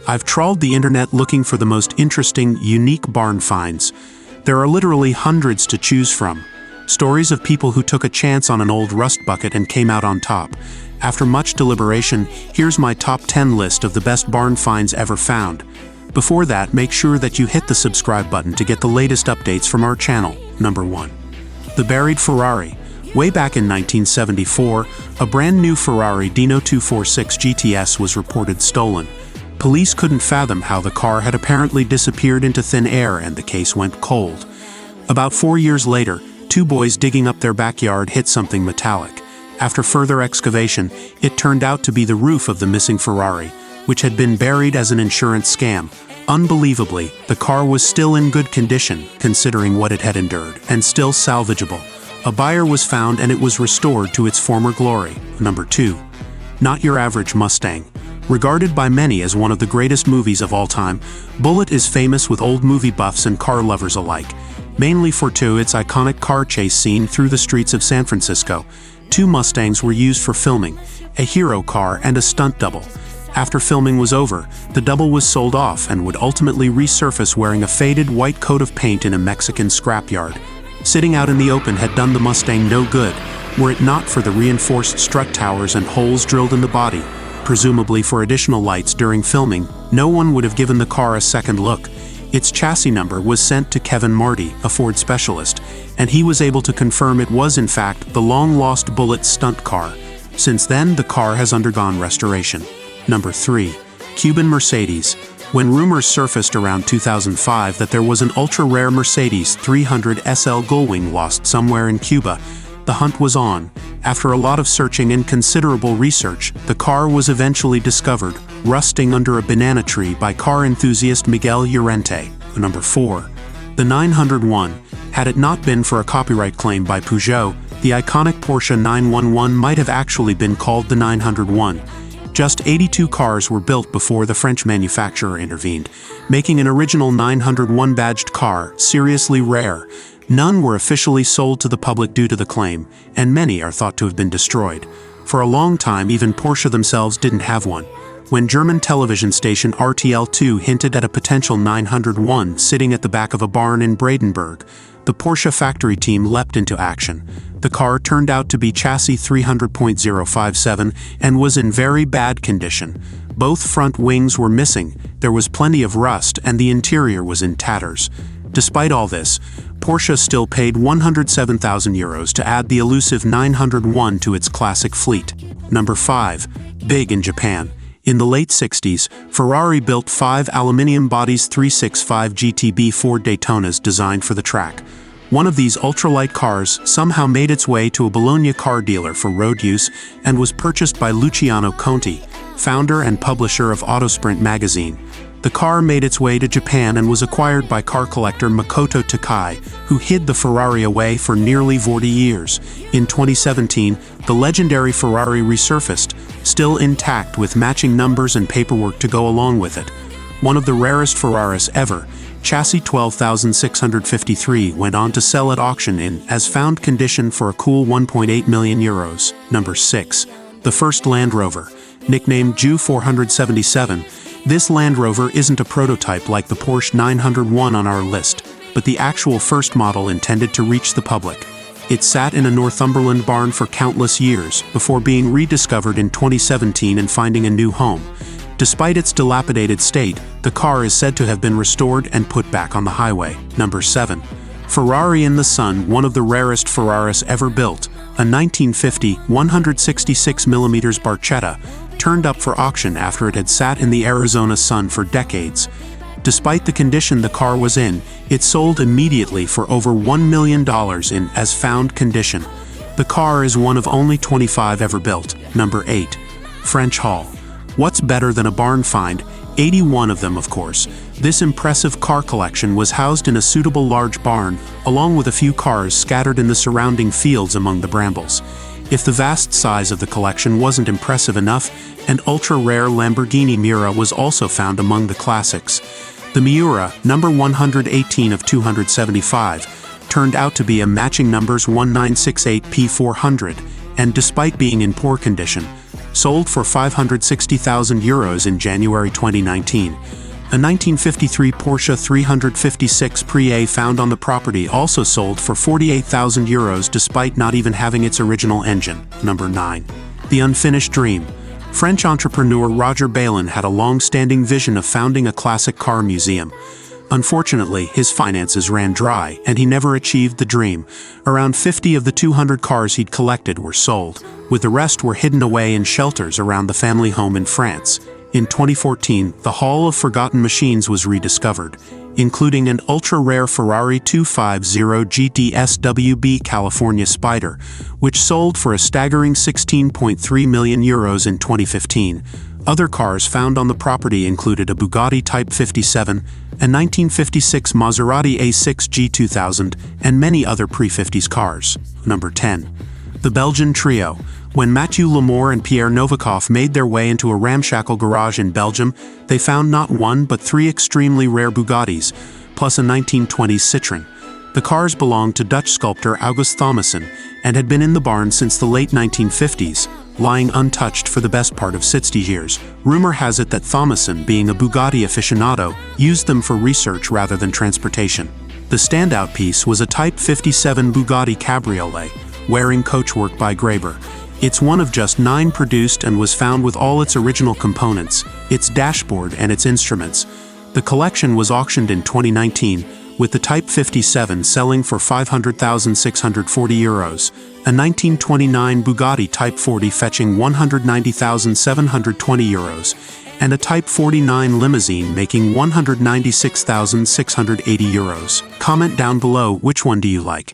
I've trawled the internet looking for the most interesting, unique barn finds. There are literally hundreds to choose from. Stories of people who took a chance on an old rust bucket and came out on top. After much deliberation, here's my top 10 list of the best barn finds ever found. Before that, make sure that you hit the subscribe button to get the latest updates from our channel. Number 1. The Buried Ferrari. Way back in 1974, a brand new Ferrari Dino 246 GTS was reported stolen. Police couldn't fathom how the car had apparently disappeared into thin air, and the case went cold. About 4 years later, two boys digging up their backyard hit something metallic. After further excavation, it turned out to be the roof of the missing Ferrari, which had been buried as an insurance scam. Unbelievably, the car was still in good condition, considering what it had endured, and still salvageable. A buyer was found and it was restored to its former glory. Number 2. Not Your Average Mustang. Regarded by many as one of the greatest movies of all time, Bullitt is famous with old movie buffs and car lovers alike, mainly for its iconic car chase scene through the streets of San Francisco. Two Mustangs were used for filming, a hero car and a stunt double. After filming was over, the double was sold off and would ultimately resurface wearing a faded white coat of paint in a Mexican scrapyard. Sitting out in the open had done the Mustang no good, were it not for the reinforced strut towers and holes drilled in the body, presumably for additional lights during filming. No one would have given the car a second look. Its chassis number was sent to Kevin Marty, a Ford specialist, and he was able to confirm it was in fact the long-lost Bullitt stunt car. Since then, the car has undergone restoration. Number 3. Cuban Mercedes. When rumors surfaced around 2005 that there was an ultra-rare Mercedes 300 SL Gullwing lost somewhere in Cuba, the hunt was on. After a lot of searching and considerable research, the car was eventually discovered, rusting under a banana tree by car enthusiast Miguel Llorente. Number 4. The 901. Had it not been for a copyright claim by Peugeot, the iconic Porsche 911 might have actually been called the 901. Just 82 cars were built before the French manufacturer intervened, making an original 901 badged car seriously rare. None were officially sold to the public due to the claim, and many are thought to have been destroyed. For a long time, even Porsche themselves didn't have one. When German television station RTL2 hinted at a potential 901 sitting at the back of a barn in Brandenburg, the Porsche factory team leapt into action. The car turned out to be chassis 300.057 and was in very bad condition. Both front wings were missing, there was plenty of rust, and the interior was in tatters. Despite all this, Porsche still paid €107,000 to add the elusive 901 to its classic fleet. Number 5. Big in Japan. In the late 60s, Ferrari built 5 aluminium bodies 365 GTB Ford Daytonas designed for the track. One of these ultralight cars somehow made its way to a Bologna car dealer for road use and was purchased by Luciano Conti, founder and publisher of Autosprint magazine. The car made its way to Japan and was acquired by car collector Makoto Takai, who hid the Ferrari away for nearly 40 years. In 2017, the legendary Ferrari resurfaced, still intact with matching numbers and paperwork to go along with it. One of the rarest Ferraris ever, chassis 12,653 went on to sell at auction in as found condition for a cool €1.8 million. Number 6. The first Land Rover. Nicknamed Jew 477, this Land Rover isn't a prototype like the Porsche 901 on our list, but the actual first model intended to reach the public. It sat in a Northumberland barn for countless years, before being rediscovered in 2017 and finding a new home. Despite its dilapidated state, the car is said to have been restored and put back on the highway. Number 7. Ferrari In The Sun, one of the rarest Ferraris ever built, a 1950 166mm Barchetta, turned up for auction after it had sat in the Arizona sun for decades. Despite the condition the car was in, it sold immediately for over $1 million in as found condition. The car is one of only 25 ever built. Number 8. French Hall. What's better than a barn find? 81 of them, of course. This impressive car collection was housed in a suitable large barn, along with a few cars scattered in the surrounding fields among the brambles. If the vast size of the collection wasn't impressive enough, an ultra-rare Lamborghini Miura was also found among the classics. The Miura, number 118 of 275, turned out to be a matching numbers 1968 P400, and despite being in poor condition, sold for €560,000 in January 2019. A 1953 Porsche 356 Pre-A found on the property also sold for €48,000 despite not even having its original engine. Number 9. The unfinished dream. French entrepreneur Roger Balin had a long-standing vision of founding a classic car museum. Unfortunately, his finances ran dry, and he never achieved the dream. Around 50 of the 200 cars he'd collected were sold, with the rest were hidden away in shelters around the family home in France. In 2014, the Hall of Forgotten Machines was rediscovered, including an ultra-rare Ferrari 250 GT SWB California Spider, which sold for a staggering €16.3 million in 2015. Other cars found on the property included a Bugatti Type 57, a 1956 Maserati A6 G2000, and many other pre-50s cars. Number 10. The Belgian Trio. When Mathieu Lamour and Pierre Novikov made their way into a ramshackle garage in Belgium, they found not one but 3 extremely rare Bugattis, plus a 1920s Citroën. The cars belonged to Dutch sculptor August Thomassen and had been in the barn since the late 1950s, lying untouched for the best part of 60 years. Rumor has it that Thomassen, being a Bugatti aficionado, used them for research rather than transportation. The standout piece was a Type 57 Bugatti Cabriolet, wearing coachwork by Graeber. It's one of just 9 produced and was found with all its original components, its dashboard and its instruments. The collection was auctioned in 2019, with the Type 57 selling for €500,640, a 1929 Bugatti Type 40 fetching €190,720, and a Type 49 limousine making €196,680. Comment down below which one do you like.